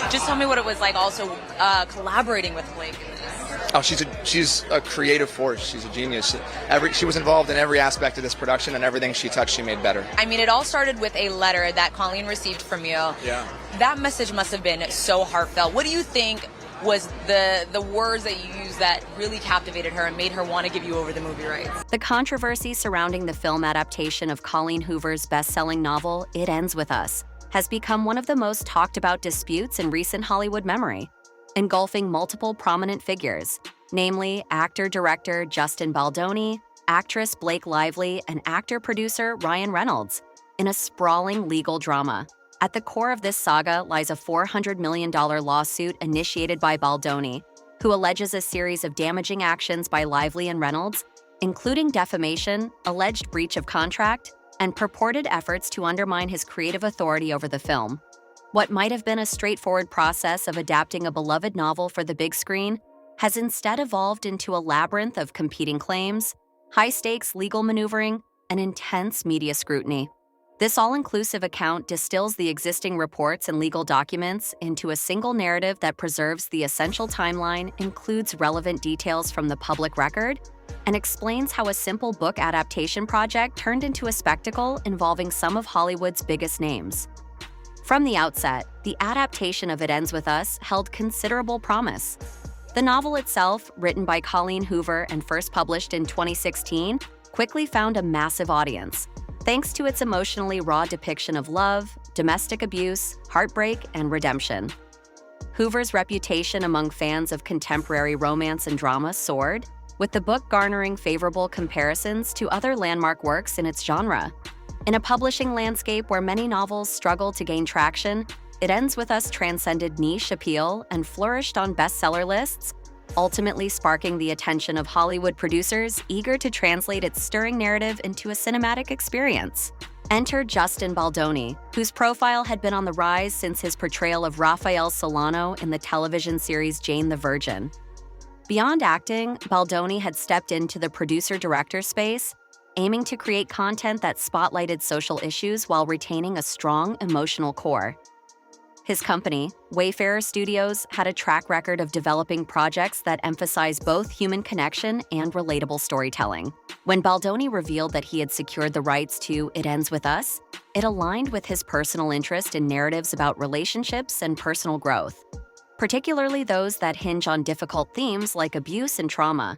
Just tell me what it was like also collaborating with Blake. Oh, she's a creative force. She's a genius. She was involved in every aspect of this production, and everything she touched, she made better. I mean, it all started with a letter that Colleen received from you. Yeah. That message must have been so heartfelt. What do you think was the words that you used that really captivated her and made her want to give you over the movie rights? The controversy surrounding the film adaptation of Colleen Hoover's best-selling novel, It Ends With Us, has become one of the most talked about disputes in recent Hollywood memory, engulfing multiple prominent figures, namely actor-director Justin Baldoni, actress Blake Lively, and actor-producer Ryan Reynolds, in a sprawling legal drama. At the core of this saga lies a $400 million lawsuit initiated by Baldoni, who alleges a series of damaging actions by Lively and Reynolds, including defamation, alleged breach of contract, and purported efforts to undermine his creative authority over the film. What might have been a straightforward process of adapting a beloved novel for the big screen has instead evolved into a labyrinth of competing claims, high-stakes legal maneuvering, and intense media scrutiny. This all-inclusive account distills the existing reports and legal documents into a single narrative that preserves the essential timeline, includes relevant details from the public record, and explains how a simple book adaptation project turned into a spectacle involving some of Hollywood's biggest names. From the outset, the adaptation of It Ends With Us held considerable promise. The novel itself, written by Colleen Hoover and first published in 2016, quickly found a massive audience, thanks to its emotionally raw depiction of love, domestic abuse, heartbreak, and redemption. Hoover's reputation among fans of contemporary romance and drama soared, with the book garnering favorable comparisons to other landmark works in its genre. In a publishing landscape where many novels struggle to gain traction, It Ends With Us transcended niche appeal and flourished on bestseller lists, ultimately sparking the attention of Hollywood producers eager to translate its stirring narrative into a cinematic experience. Enter Justin Baldoni, whose profile had been on the rise since his portrayal of Raphael Solano in the television series Jane the Virgin. Beyond acting, Baldoni had stepped into the producer-director space, aiming to create content that spotlighted social issues while retaining a strong emotional core. His company, Wayfarer Studios, had a track record of developing projects that emphasize both human connection and relatable storytelling. When Baldoni revealed that he had secured the rights to It Ends With Us, it aligned with his personal interest in narratives about relationships and personal growth, particularly those that hinge on difficult themes like abuse and trauma.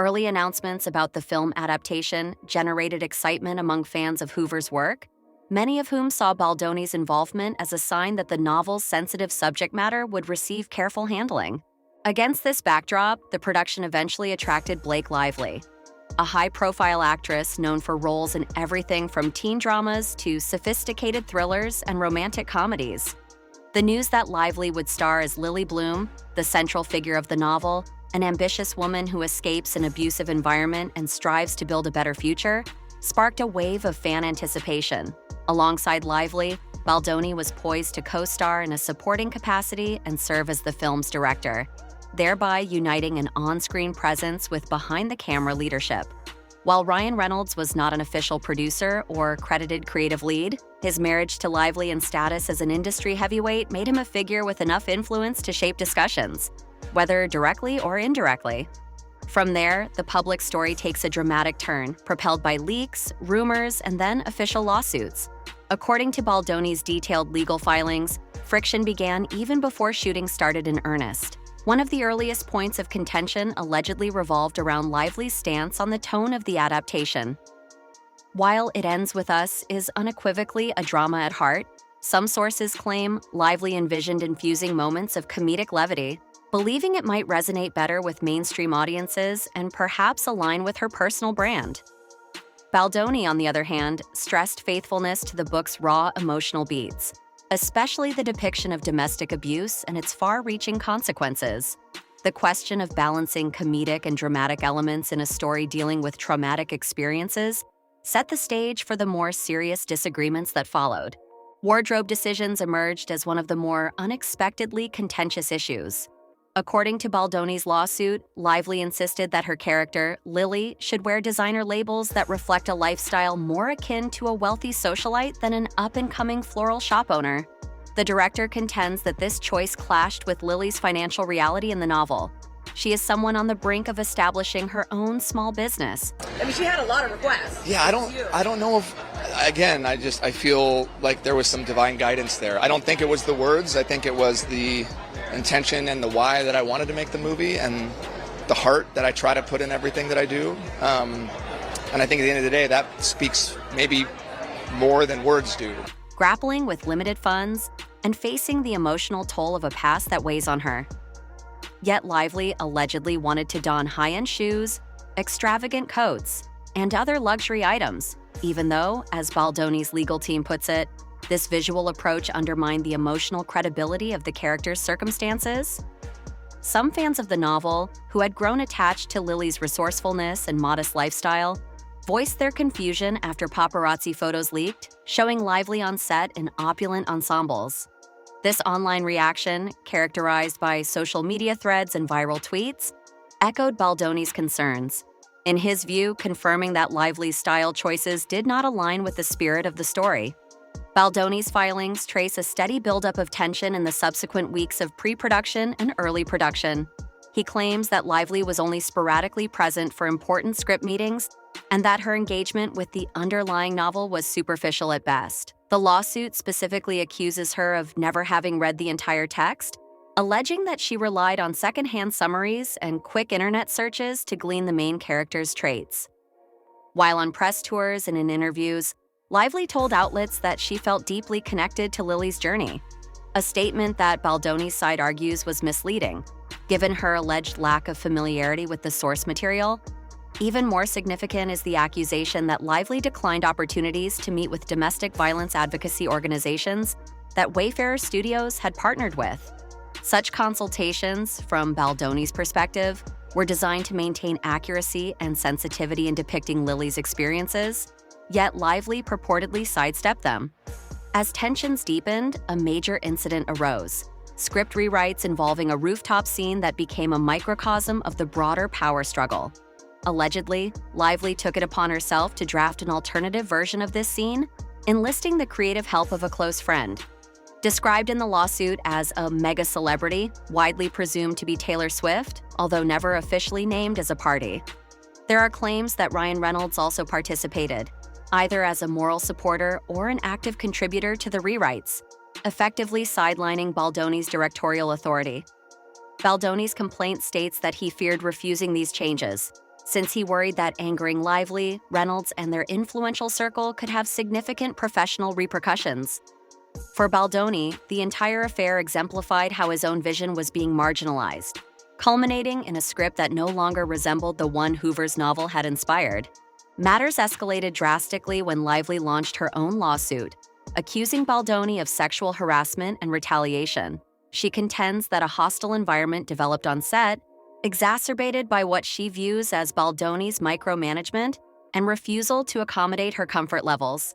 Early announcements about the film adaptation generated excitement among fans of Hoover's work, many of whom saw Baldoni's involvement as a sign that the novel's sensitive subject matter would receive careful handling. Against this backdrop, the production eventually attracted Blake Lively, a high-profile actress known for roles in everything from teen dramas to sophisticated thrillers and romantic comedies. The news that Lively would star as Lily Bloom, the central figure of the novel, an ambitious woman who escapes an abusive environment and strives to build a better future, sparked a wave of fan anticipation. Alongside Lively, Baldoni was poised to co-star in a supporting capacity and serve as the film's director, thereby uniting an on-screen presence with behind-the-camera leadership. While Ryan Reynolds was not an official producer or credited creative lead, his marriage to Lively and status as an industry heavyweight made him a figure with enough influence to shape discussions, whether directly or indirectly. From there, the public story takes a dramatic turn, propelled by leaks, rumors, and then official lawsuits. According to Baldoni's detailed legal filings, friction began even before shooting started in earnest. One of the earliest points of contention allegedly revolved around Lively's stance on the tone of the adaptation. While It Ends With Us is unequivocally a drama at heart, some sources claim Lively envisioned infusing moments of comedic levity, believing it might resonate better with mainstream audiences and perhaps align with her personal brand. Baldoni, on the other hand, stressed faithfulness to the book's raw emotional beats, especially the depiction of domestic abuse and its far-reaching consequences. The question of balancing comedic and dramatic elements in a story dealing with traumatic experiences set the stage for the more serious disagreements that followed. Wardrobe decisions emerged as one of the more unexpectedly contentious issues. According to Baldoni's lawsuit, Lively insisted that her character, Lily, should wear designer labels that reflect a lifestyle more akin to a wealthy socialite than an up-and-coming floral shop owner. The director contends that this choice clashed with Lily's financial reality in the novel. She is someone on the brink of establishing her own small business. I mean, she had a lot of requests. Yeah, I don't know if, again, I feel like there was some divine guidance there. I don't think it was the words. I think it was the intention and the why that I wanted to make the movie, and the heart that I try to put in everything that I do. And I think at the end of the day, that speaks maybe more than words do. Grappling with limited funds and facing the emotional toll of a past that weighs on her. Yet Lively allegedly wanted to don high-end shoes, extravagant coats, and other luxury items, even though, as Baldoni's legal team puts it, this visual approach undermined the emotional credibility of the character's circumstances. Some fans of the novel, who had grown attached to Lily's resourcefulness and modest lifestyle, voiced their confusion after paparazzi photos leaked, showing Lively on set in opulent ensembles. This online reaction, characterized by social media threads and viral tweets, echoed Baldoni's concerns, in his view confirming that Lively's style choices did not align with the spirit of the story. Baldoni's filings trace a steady buildup of tension in the subsequent weeks of pre-production and early production. He claims that Lively was only sporadically present for important script meetings and that her engagement with the underlying novel was superficial at best. The lawsuit specifically accuses her of never having read the entire text, alleging that she relied on secondhand summaries and quick internet searches to glean the main character's traits. While on press tours and in interviews, Lively told outlets that she felt deeply connected to Lily's journey, a statement that Baldoni's side argues was misleading, given her alleged lack of familiarity with the source material. Even more significant is the accusation that Lively declined opportunities to meet with domestic violence advocacy organizations that Wayfarer Studios had partnered with. Such consultations, from Baldoni's perspective, were designed to maintain accuracy and sensitivity in depicting Lily's experiences, yet Lively purportedly sidestepped them. As tensions deepened, a major incident arose: script rewrites involving a rooftop scene that became a microcosm of the broader power struggle. Allegedly, Lively took it upon herself to draft an alternative version of this scene, enlisting the creative help of a close friend. Described in the lawsuit as a mega celebrity, widely presumed to be Taylor Swift, although never officially named as a party. There are claims that Ryan Reynolds also participated, either as a moral supporter or an active contributor to the rewrites, effectively sidelining Baldoni's directorial authority. Baldoni's complaint states that he feared refusing these changes, since he worried that angering Lively, Reynolds, and their influential circle could have significant professional repercussions. For Baldoni, the entire affair exemplified how his own vision was being marginalized, culminating in a script that no longer resembled the one Hoover's novel had inspired. Matters escalated drastically when Lively launched her own lawsuit, accusing Baldoni of sexual harassment and retaliation. She contends that a hostile environment developed on set, exacerbated by what she views as Baldoni's micromanagement and refusal to accommodate her comfort levels.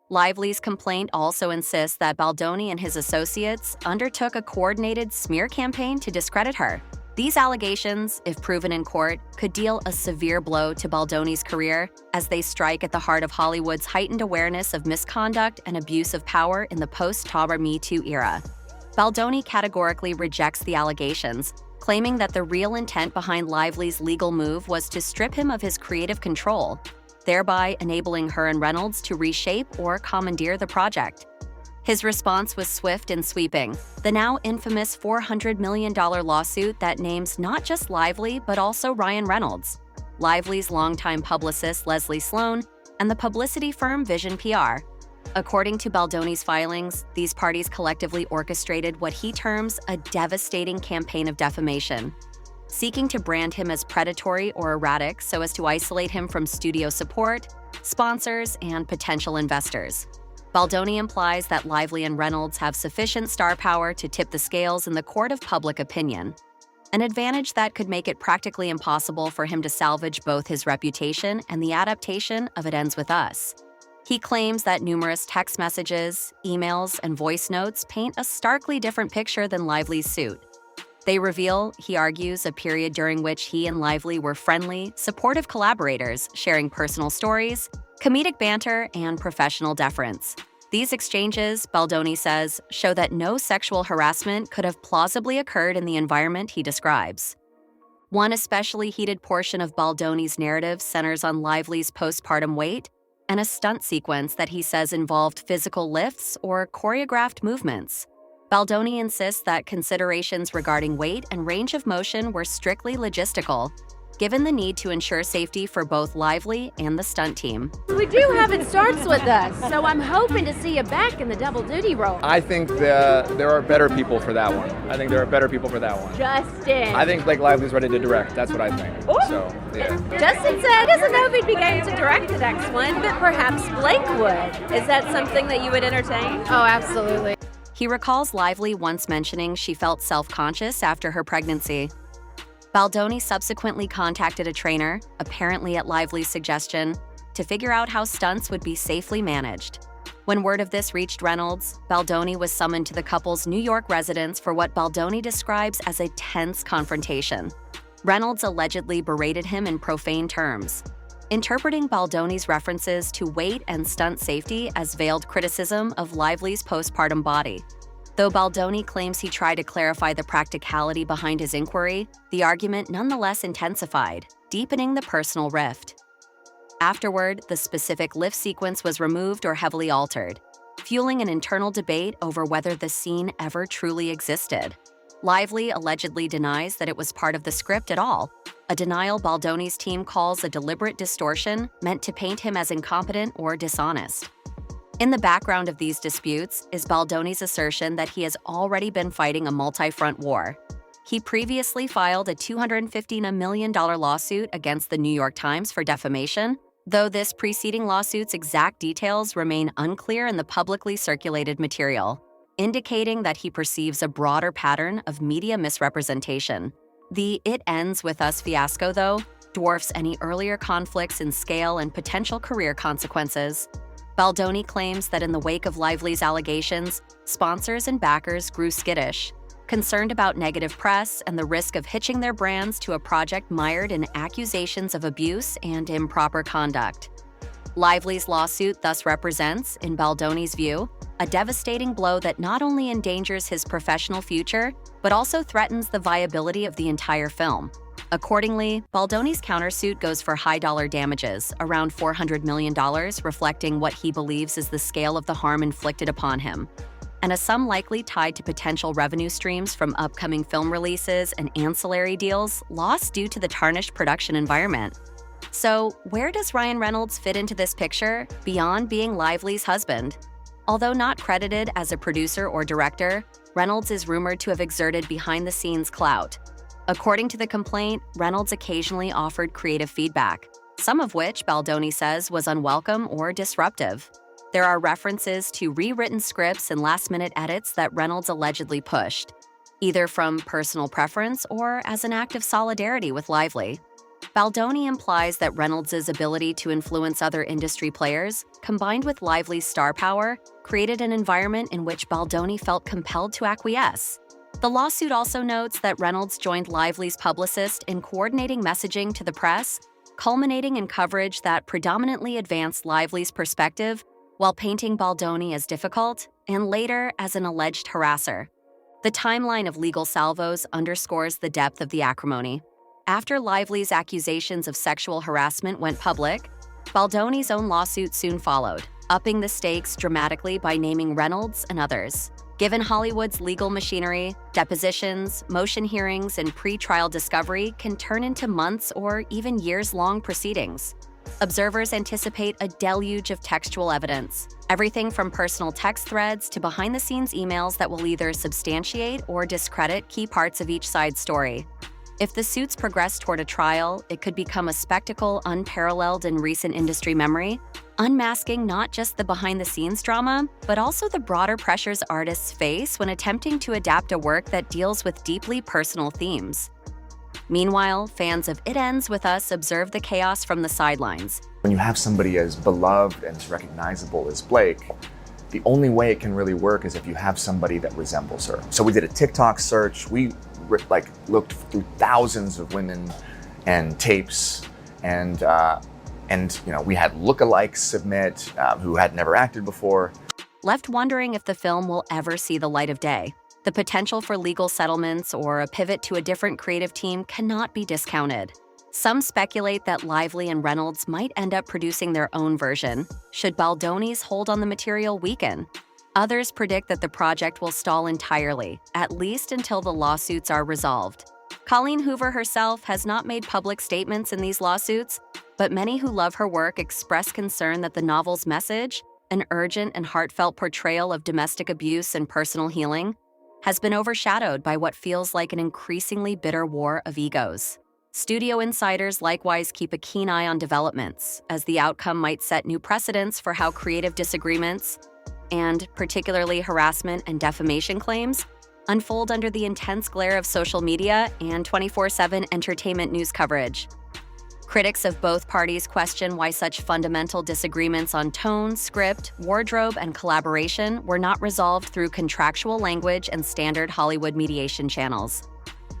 Lively's complaint also insists that Baldoni and his associates undertook a coordinated smear campaign to discredit her. These allegations, if proven in court, could deal a severe blow to Baldoni's career, as they strike at the heart of Hollywood's heightened awareness of misconduct and abuse of power in the post-Tara Me Too era. Baldoni categorically rejects the allegations, claiming that the real intent behind Lively's legal move was to strip him of his creative control, thereby enabling her and Reynolds to reshape or commandeer the project. His response was swift and sweeping: the now infamous $400 million lawsuit that names not just Lively but also Ryan Reynolds, Lively's longtime publicist Leslie Sloan, and the publicity firm Vision PR. According to Baldoni's filings, these parties collectively orchestrated what he terms a devastating campaign of defamation, seeking to brand him as predatory or erratic so as to isolate him from studio support, sponsors, and potential investors. Baldoni implies that Lively and Reynolds have sufficient star power to tip the scales in the court of public opinion, an advantage that could make it practically impossible for him to salvage both his reputation and the adaptation of It Ends With Us. He claims that numerous text messages, emails, and voice notes paint a starkly different picture than Lively's suit. They reveal, he argues, a period during which he and Lively were friendly, supportive collaborators, sharing personal stories, comedic banter, and professional deference. These exchanges, Baldoni says, show that no sexual harassment could have plausibly occurred in the environment he describes. One especially heated portion of Baldoni's narrative centers on Lively's postpartum weight and a stunt sequence that he says involved physical lifts or choreographed movements. Baldoni insists that considerations regarding weight and range of motion were strictly logistical, given the need to ensure safety for both Lively and the stunt team. We do have It Starts With Us, so I'm hoping to see you back in the double duty role. I think there are better people for that one. Justin. I think Blake Lively's ready to direct. That's what I think. Ooh. So, yeah. Justin said he doesn't know if he'd be game to direct the next one, but perhaps Blake would. Is that something that you would entertain? Oh, absolutely. He recalls Lively once mentioning she felt self-conscious after her pregnancy. Baldoni subsequently contacted a trainer, apparently at Lively's suggestion, to figure out how stunts would be safely managed. When word of this reached Reynolds, Baldoni was summoned to the couple's New York residence for what Baldoni describes as a tense confrontation. Reynolds allegedly berated him in profane terms, interpreting Baldoni's references to weight and stunt safety as veiled criticism of Lively's postpartum body. Though Baldoni claims he tried to clarify the practicality behind his inquiry, the argument nonetheless intensified, deepening the personal rift. Afterward, the specific lift sequence was removed or heavily altered, fueling an internal debate over whether the scene ever truly existed. Lively allegedly denies that it was part of the script at all, a denial Baldoni's team calls a deliberate distortion meant to paint him as incompetent or dishonest. In the background of these disputes is Baldoni's assertion that he has already been fighting a multi-front war. He previously filed a $250 million lawsuit against the New York Times for defamation, though this preceding lawsuit's exact details remain unclear in the publicly circulated material, indicating that he perceives a broader pattern of media misrepresentation. The It Ends With Us fiasco, though, dwarfs any earlier conflicts in scale and potential career consequences. Baldoni claims that in the wake of Lively's allegations, sponsors and backers grew skittish, concerned about negative press and the risk of hitching their brands to a project mired in accusations of abuse and improper conduct. Lively's lawsuit thus represents, in Baldoni's view, a devastating blow that not only endangers his professional future, but also threatens the viability of the entire film. Accordingly, Baldoni's countersuit goes for high-dollar damages, around $400 million, reflecting what he believes is the scale of the harm inflicted upon him, and a sum likely tied to potential revenue streams from upcoming film releases and ancillary deals lost due to the tarnished production environment. So, where does Ryan Reynolds fit into this picture, beyond being Lively's husband? Although not credited as a producer or director, Reynolds is rumored to have exerted behind-the-scenes clout. According to the complaint, Reynolds occasionally offered creative feedback, some of which Baldoni says was unwelcome or disruptive. There are references to rewritten scripts and last-minute edits that Reynolds allegedly pushed, either from personal preference or as an act of solidarity with Lively. Baldoni implies that Reynolds' ability to influence other industry players, combined with Lively's star power, created an environment in which Baldoni felt compelled to acquiesce. The lawsuit also notes that Reynolds joined Lively's publicist in coordinating messaging to the press, culminating in coverage that predominantly advanced Lively's perspective while painting Baldoni as difficult and later as an alleged harasser. The timeline of legal salvos underscores the depth of the acrimony. After Lively's accusations of sexual harassment went public, Baldoni's own lawsuit soon followed, upping the stakes dramatically by naming Reynolds and others. Given Hollywood's legal machinery, depositions, motion hearings, and pre-trial discovery can turn into months or even years-long proceedings. Observers anticipate a deluge of textual evidence, everything from personal text threads to behind-the-scenes emails that will either substantiate or discredit key parts of each side's story. If the suits progress toward a trial, it could become a spectacle unparalleled in recent industry memory, unmasking not just the behind-the-scenes drama, but also the broader pressures artists face when attempting to adapt a work that deals with deeply personal themes. Meanwhile, fans of It Ends With Us observe the chaos from the sidelines. When you have somebody as beloved and as recognizable as Blake, the only way it can really work is if you have somebody that resembles her. So we did a TikTok search. We looked through thousands of women and tapes, and we had lookalikes submit who had never acted before. left wondering if the film will ever see the light of day. The potential for legal settlements or a pivot to a different creative team cannot be discounted. Some speculate that Lively and Reynolds might end up producing their own version, should Baldoni's hold on the material weaken. Others predict that the project will stall entirely, at least until the lawsuits are resolved. Colleen Hoover herself has not made public statements in these lawsuits, but many who love her work express concern that the novel's message, an urgent and heartfelt portrayal of domestic abuse and personal healing, has been overshadowed by what feels like an increasingly bitter war of egos. Studio insiders likewise keep a keen eye on developments, as the outcome might set new precedents for how creative disagreements, and particularly harassment and defamation claims, unfold under the intense glare of social media and 24/7 entertainment news coverage. Critics of both parties question why such fundamental disagreements on tone, script, wardrobe, and collaboration were not resolved through contractual language and standard Hollywood mediation channels.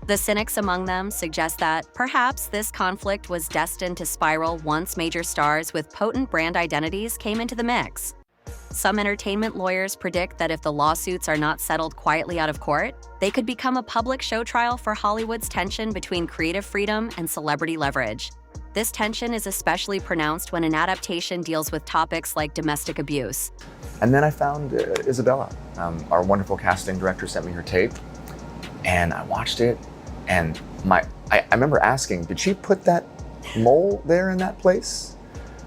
The cynics among them suggest that perhaps this conflict was destined to spiral once major stars with potent brand identities came into the mix. Some entertainment lawyers predict that if the lawsuits are not settled quietly out of court, they could become a public show trial for Hollywood's tension between creative freedom and celebrity leverage. This tension is especially pronounced when an adaptation deals with topics like domestic abuse. And then I found Isabella. Our wonderful casting director sent me her tape, and I watched it, and I remember asking, did she put that mole there in that place?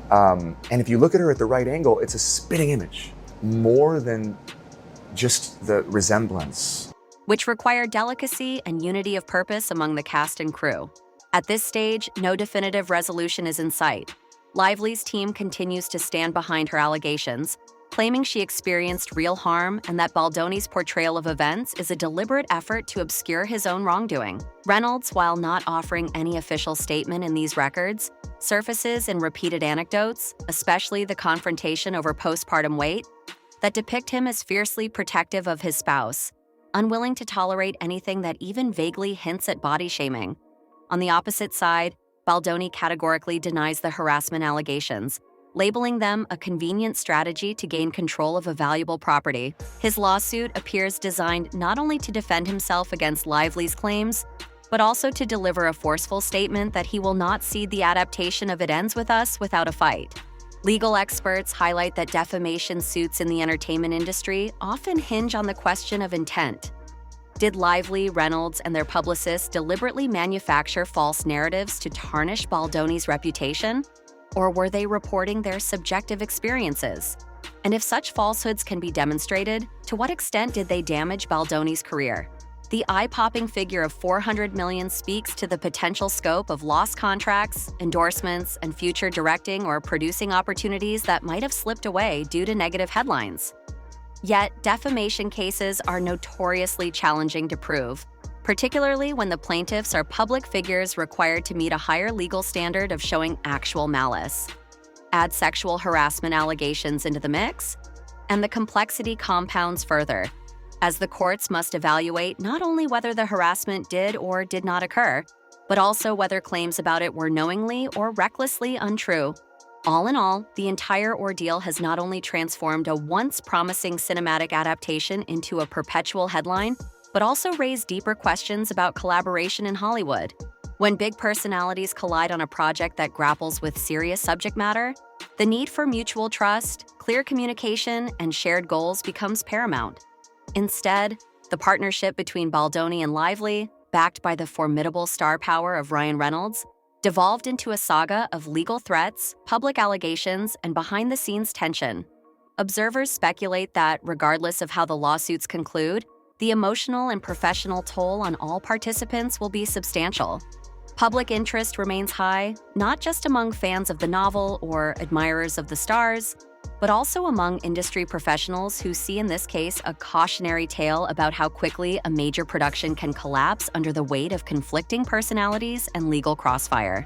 And if you look at her at the right angle, it's a spitting image, more than just the resemblance. Which require delicacy and unity of purpose among the cast and crew. At this stage, no definitive resolution is in sight. Lively's team continues to stand behind her allegations, claiming she experienced real harm and that Baldoni's portrayal of events is a deliberate effort to obscure his own wrongdoing. Reynolds, while not offering any official statement in these records, surfaces in repeated anecdotes, especially the confrontation over postpartum weight, that depict him as fiercely protective of his spouse, unwilling to tolerate anything that even vaguely hints at body shaming. On the opposite side, Baldoni categorically denies the harassment allegations, labeling them a convenient strategy to gain control of a valuable property. His lawsuit appears designed not only to defend himself against Lively's claims, but also to deliver a forceful statement that he will not cede the adaptation of It Ends With Us without a fight. Legal experts highlight that defamation suits in the entertainment industry often hinge on the question of intent. Did Lively, Reynolds, and their publicists deliberately manufacture false narratives to tarnish Baldoni's reputation? Or were they reporting their subjective experiences? And if such falsehoods can be demonstrated, to what extent did they damage Baldoni's career? The eye-popping figure of $400 million speaks to the potential scope of lost contracts, endorsements, and future directing or producing opportunities that might have slipped away due to negative headlines. Yet, defamation cases are notoriously challenging to prove, particularly when the plaintiffs are public figures required to meet a higher legal standard of showing actual malice. Add sexual harassment allegations into the mix, and the complexity compounds further, as the courts must evaluate not only whether the harassment did or did not occur, but also whether claims about it were knowingly or recklessly untrue. All in all, the entire ordeal has not only transformed a once promising cinematic adaptation into a perpetual headline, but also raised deeper questions about collaboration in Hollywood. When big personalities collide on a project that grapples with serious subject matter, the need for mutual trust, clear communication, and shared goals becomes paramount. Instead, the partnership between Baldoni and Lively, backed by the formidable star power of Ryan Reynolds, devolved into a saga of legal threats, public allegations, and behind-the-scenes tension. Observers speculate that, regardless of how the lawsuits conclude, the emotional and professional toll on all participants will be substantial. Public interest remains high, not just among fans of the novel or admirers of the stars, but also among industry professionals who see in this case a cautionary tale about how quickly a major production can collapse under the weight of conflicting personalities and legal crossfire.